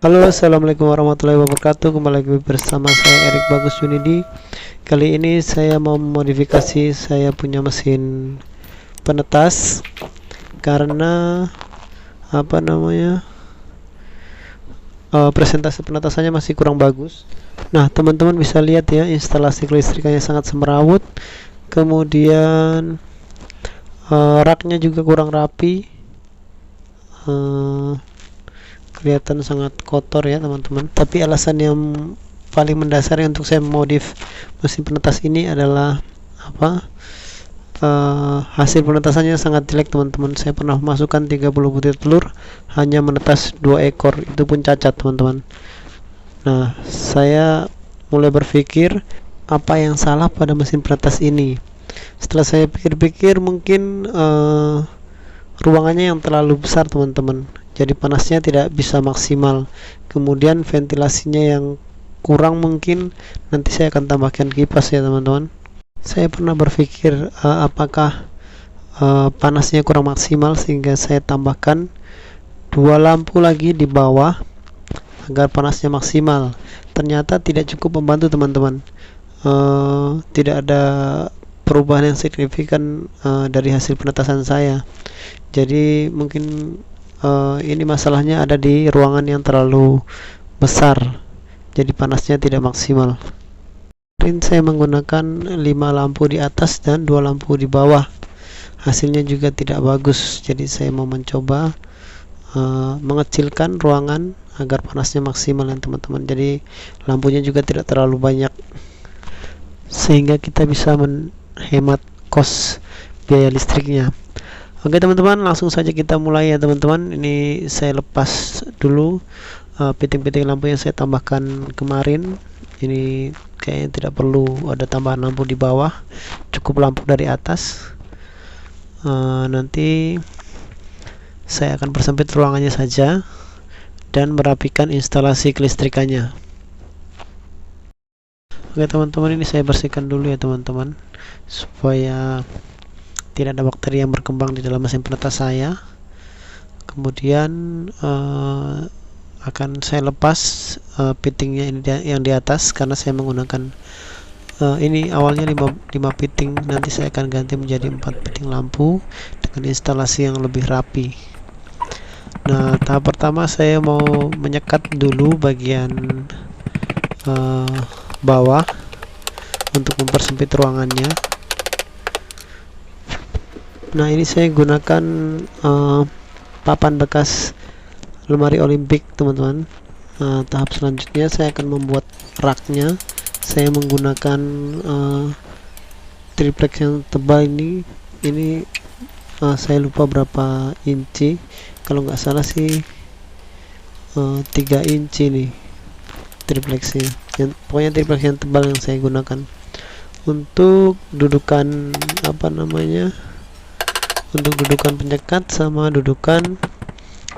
Halo, assalamualaikum warahmatullahi wabarakatuh. Kembali lagi bersama saya Erik Bagus Yunidi. Kali ini saya mau memodifikasi saya punya mesin penetas karena presentasi penetasannya masih kurang bagus. Nah, teman-teman bisa lihat ya, instalasi kelistrikannya sangat semrawut. Kemudian raknya juga kurang rapi. Kelihatan sangat kotor ya teman-teman, tapi alasan yang paling mendasar untuk saya modif mesin penetas ini adalah hasil penetasannya sangat jelek teman-teman. Saya pernah masukkan 30 butir telur, hanya menetas 2 ekor, itu pun cacat teman-teman. Nah, saya mulai berpikir apa yang salah pada mesin penetas ini. Setelah saya pikir-pikir, mungkin ruangannya yang terlalu besar teman-teman, jadi panasnya tidak bisa maksimal. Kemudian ventilasinya yang kurang, mungkin nanti saya akan tambahkan kipas ya teman-teman. Saya pernah berpikir apakah panasnya kurang maksimal, sehingga saya tambahkan 2 lampu lagi di bawah agar panasnya maksimal. Ternyata tidak cukup membantu teman-teman. Tidak ada perubahan yang signifikan dari hasil penetasan saya. Jadi mungkin ini masalahnya ada di ruangan yang terlalu besar, jadi panasnya tidak maksimal. Kemarin saya menggunakan 5 lampu di atas dan 2 lampu di bawah, hasilnya juga tidak bagus. Jadi saya mau mencoba mengecilkan ruangan agar panasnya maksimal ya teman-teman. Jadi lampunya juga tidak terlalu banyak, sehingga kita bisa menghemat kos biaya listriknya. Oke teman-teman, langsung saja kita mulai ya teman-teman. Ini saya lepas dulu piting-piting lampu yang saya tambahkan kemarin. Ini kayaknya tidak perlu ada tambahan lampu di bawah, cukup lampu dari atas. Nanti saya akan persempit ruangannya saja dan merapikan instalasi kelistrikannya. Oke teman-teman, ini saya bersihkan dulu ya teman-teman, supaya tidak ada bakteri yang berkembang di dalam mesin penetas saya. Kemudian akan saya lepas pitingnya ini yang di atas, karena saya menggunakan ini awalnya 5 piting, nanti saya akan ganti menjadi 4 piting lampu dengan instalasi yang lebih rapi. Nah, tahap pertama saya mau menyekat dulu bagian bawah untuk mempersempit ruangannya. Nah, ini saya gunakan papan bekas lemari Olimpik teman-teman. Tahap selanjutnya saya akan membuat raknya. Saya menggunakan triplex yang tebal ini. Saya lupa berapa inci, kalau nggak salah sih 3 inci nih triplexnya. Pokoknya triplex yang tebal yang saya gunakan untuk dudukan untuk dudukan penyekat sama dudukan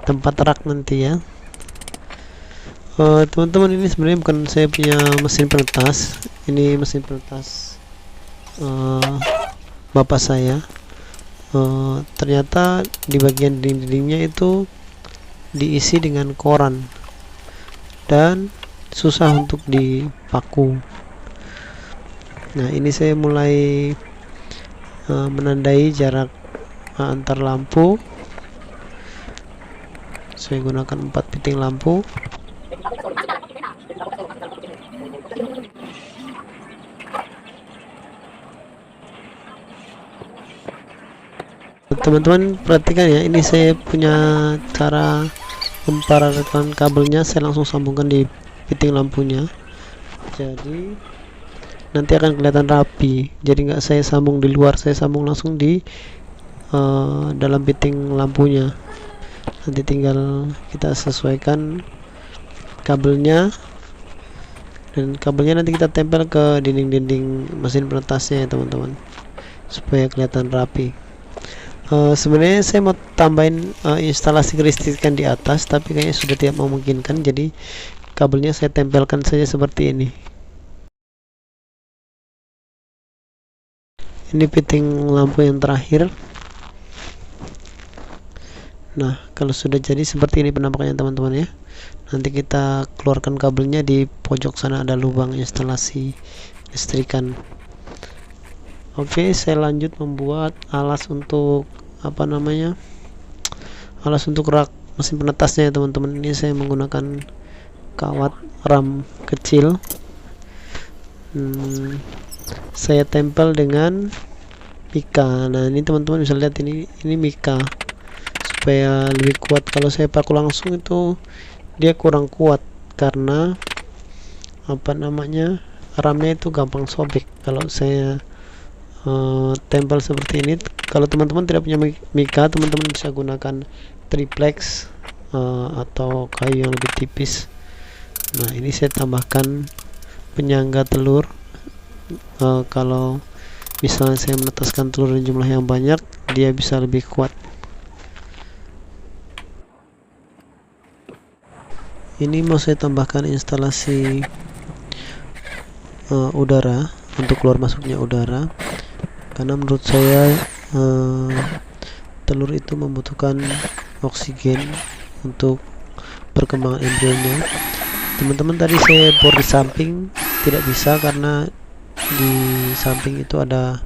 tempat rak nanti ya. Teman-teman, ini sebenarnya bukan saya punya mesin penetas, ini mesin penetas bapak saya. Ternyata di bagian dinding-dindingnya itu diisi dengan koran dan susah untuk dipaku. Nah, ini saya mulai menandai jarak antar lampu. Saya gunakan 4 piting lampu. Teman-teman perhatikan ya, ini saya punya cara memparalelkan kabelnya. Saya langsung sambungkan di piting lampunya, jadi nanti akan kelihatan rapi. Jadi nggak saya sambung di luar, saya sambung langsung di dalam piting lampunya. Nanti tinggal kita sesuaikan kabelnya, dan kabelnya nanti kita tempel ke dinding-dinding mesin penetasnya ya teman-teman, supaya kelihatan rapi. Sebenarnya saya mau tambahin instalasi kelistrikan di atas, tapi kayaknya sudah tidak memungkinkan, jadi kabelnya saya tempelkan saja seperti ini. Ini piting lampu yang terakhir. Nah, kalau sudah jadi seperti ini penampakannya teman-teman ya. nanti kita keluarkan kabelnya. Di pojok sana ada lubang instalasi listrikan. Oke, saya lanjut membuat alas untuk alas untuk rak mesin penetasnya ya teman-teman. Ini saya menggunakan kawat ram kecil. Saya tempel dengan mika. Nah, ini teman-teman bisa lihat, ini mika supaya lebih kuat. Kalau saya paku langsung itu dia kurang kuat karena ramnya itu gampang sobek. Kalau saya tempel seperti ini, kalau teman-teman tidak punya mika, teman-teman bisa gunakan triplex atau kayu yang lebih tipis. Nah, ini saya tambahkan penyangga telur. Kalau misalnya saya menetaskan telur dengan jumlah yang banyak, dia bisa lebih kuat. Ini mau saya tambahkan instalasi udara untuk keluar masuknya udara, karena menurut saya telur itu membutuhkan oksigen untuk perkembangan embrionya. Teman-teman, tadi saya bor di samping tidak bisa karena di samping itu ada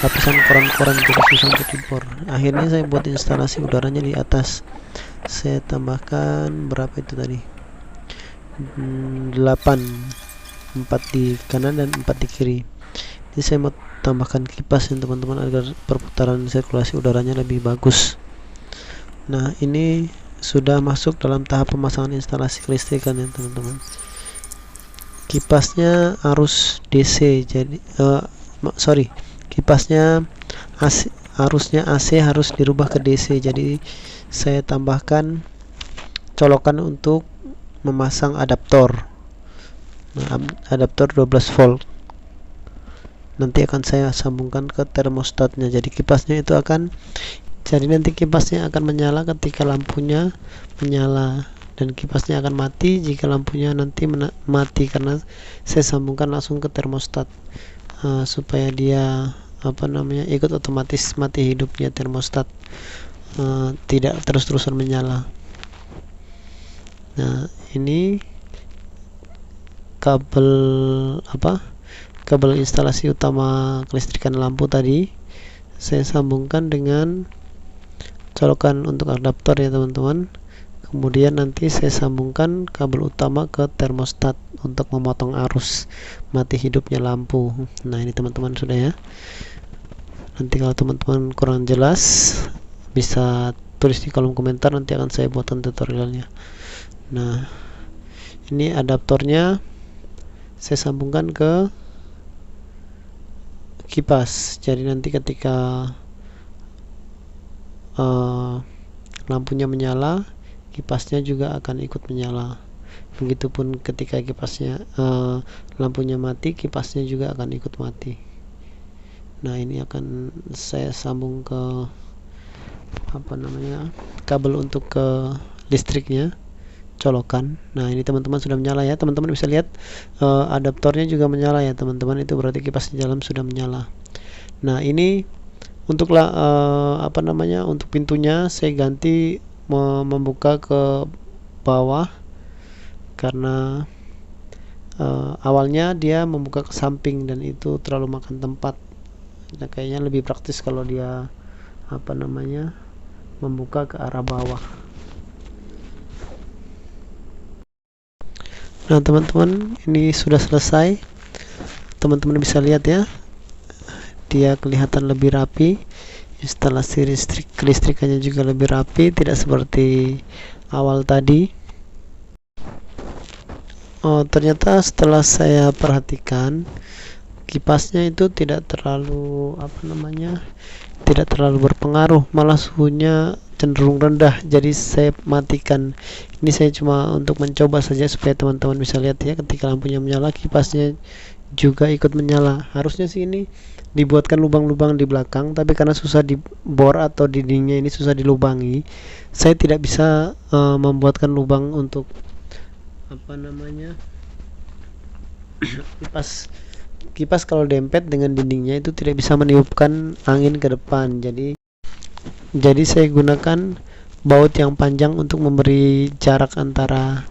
lapisan koran-koran, jadi susah untuk dibor. Akhirnya saya buat instalasi udaranya di atas. Saya tambahkan berapa itu tadi, 8, 4 di kanan dan 4 di kiri. Jadi saya mau tambahkan kipas ya teman-teman, agar perputaran sirkulasi udaranya lebih bagus. Nah, ini sudah masuk dalam tahap pemasangan instalasi kelistrikan ya teman-teman. Kipasnya arus DC, jadi kipasnya AC, arusnya AC harus dirubah ke DC. Jadi saya tambahkan colokan untuk memasang adaptor. Nah, adaptor 12 volt. Nanti akan saya sambungkan ke termostatnya. Jadi nanti kipasnya akan menyala ketika lampunya menyala, dan kipasnya akan mati jika lampunya nanti mati, karena saya sambungkan langsung ke termostat supaya dia ikut otomatis mati hidupnya termostat, tidak terus-terusan menyala. Nah, ini kabel instalasi utama kelistrikan lampu tadi saya sambungkan dengan colokan untuk adaptor ya teman-teman. Kemudian nanti saya sambungkan kabel utama ke termostat untuk memotong arus mati hidupnya lampu. Nah, ini teman-teman sudah ya. Nanti kalau teman-teman kurang jelas bisa tulis di kolom komentar, nanti akan saya buatkan tutorialnya. Nah, ini adaptornya saya sambungkan ke kipas. Jadi nanti ketika lampunya menyala, kipasnya juga akan ikut menyala. Begitupun ketika lampunya mati, kipasnya juga akan ikut mati. Nah, ini akan saya sambung ke kabel untuk ke listriknya, colokan. Nah, ini teman-teman sudah menyala ya. Teman-teman bisa lihat adaptornya juga menyala ya teman-teman. Itu berarti kipas di dalam sudah menyala. Nah, ini untuk untuk pintunya saya ganti membuka ke bawah, karena awalnya dia membuka ke samping dan itu terlalu makan tempat. Nah, kayaknya lebih praktis kalau dia membuka ke arah bawah. Nah, teman-teman, ini sudah selesai. Teman-teman bisa lihat ya, dia kelihatan lebih rapi. Instalasi kelistrikannya juga lebih rapi, tidak seperti awal tadi. Ternyata setelah saya perhatikan, kipasnya itu tidak terlalu berpengaruh, malah suhunya cenderung rendah. Jadi saya matikan. Ini saya cuma untuk mencoba saja supaya teman-teman bisa lihat ya, ketika lampunya menyala kipasnya juga ikut menyala. Harusnya sih ini dibuatkan lubang-lubang di belakang, tapi karena susah dibor atau dindingnya ini susah dilubangi, saya tidak bisa membuatkan lubang untuk kipas kalau dempet dengan dindingnya itu tidak bisa meniupkan angin ke depan. Jadi saya gunakan baut yang panjang untuk memberi jarak antara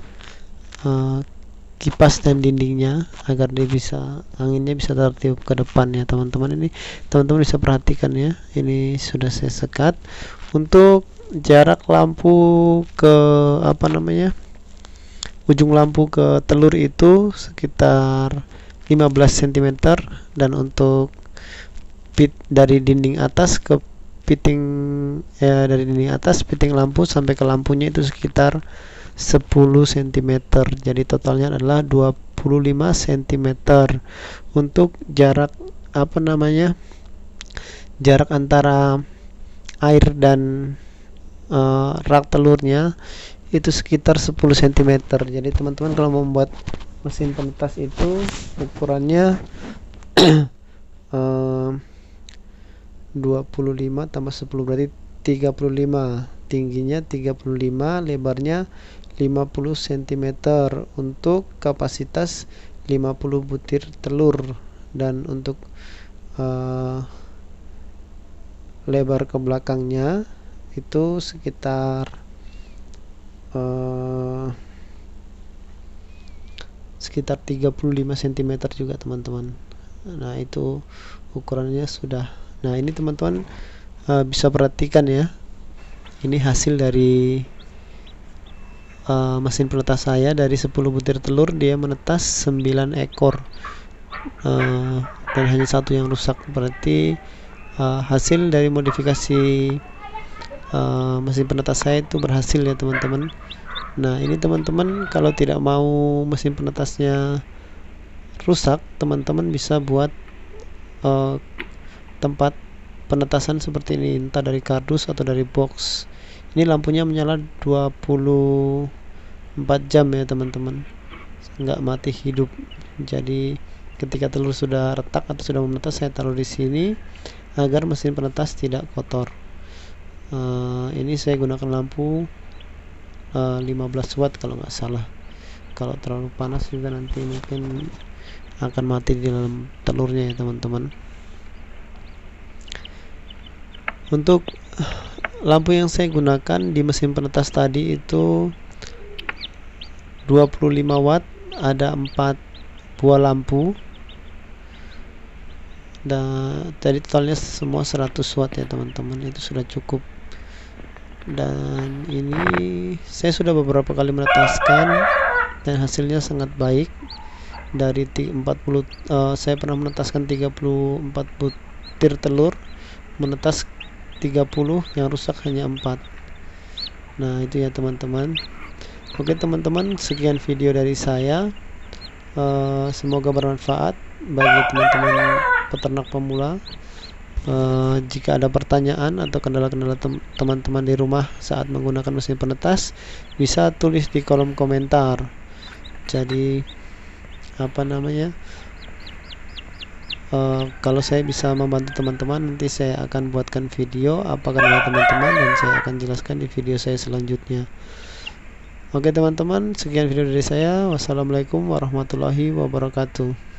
kipas dan dindingnya agar dia bisa anginnya bisa tertiup ke depan ya teman-teman. Ini teman-teman bisa perhatikan ya, ini sudah saya sekat. Untuk jarak lampu ke ujung lampu ke telur itu sekitar 15 cm, dan untuk dari dinding atas ke dari dinding atas fitting lampu sampai ke lampunya itu sekitar 10 cm. Jadi totalnya adalah 25 cm. Untuk jarak jarak antara air dan rak telurnya itu sekitar 10 cm. Jadi teman-teman kalau membuat mesin penetas itu ukurannya 25 tambah 10 berarti 35, tingginya 35, lebarnya 50 cm, untuk kapasitas 50 butir telur. Dan untuk lebar ke belakangnya itu sekitar 35 cm juga teman-teman. Nah itu ukurannya sudah. Nah ini teman-teman bisa perhatikan ya, ini hasil dari mesin penetas saya. Dari 10 butir telur dia menetas 9 ekor, dan hanya satu yang rusak. Berarti hasil dari modifikasi mesin penetas saya itu berhasil ya teman-teman. Nah ini teman-teman kalau tidak mau mesin penetasnya rusak, teman-teman bisa buat tempat penetasan seperti ini, entah dari kardus atau dari box. Ini lampunya menyala 24 jam ya teman-teman, nggak mati hidup. Jadi ketika telur sudah retak atau sudah menetas, saya taruh di sini agar mesin penetas tidak kotor. Ini saya gunakan lampu 15 watt kalau nggak salah. Kalau terlalu panas juga nanti mungkin akan mati di dalam telurnya ya teman-teman. Untuk lampu yang saya gunakan di mesin penetas tadi itu 25 watt, ada 4 buah lampu, dan tadi totalnya semua 100 watt ya teman-teman. Itu sudah cukup. Dan ini saya sudah beberapa kali menetaskan dan hasilnya sangat baik. Dari 40 saya pernah menetaskan 34 butir telur, menetas 30, yang rusak hanya 4. Nah itu ya teman-teman. Oke teman-teman, sekian video dari saya. Semoga bermanfaat bagi teman-teman peternak pemula. Jika ada pertanyaan atau kendala-kendala teman-teman di rumah saat menggunakan mesin penetas, bisa tulis di kolom komentar. Jadi kalau saya bisa membantu teman-teman, nanti saya akan buatkan video apa kendala teman-teman dan saya akan jelaskan di video saya selanjutnya. Oke teman-teman, sekian video dari saya. Wassalamualaikum warahmatullahi wabarakatuh.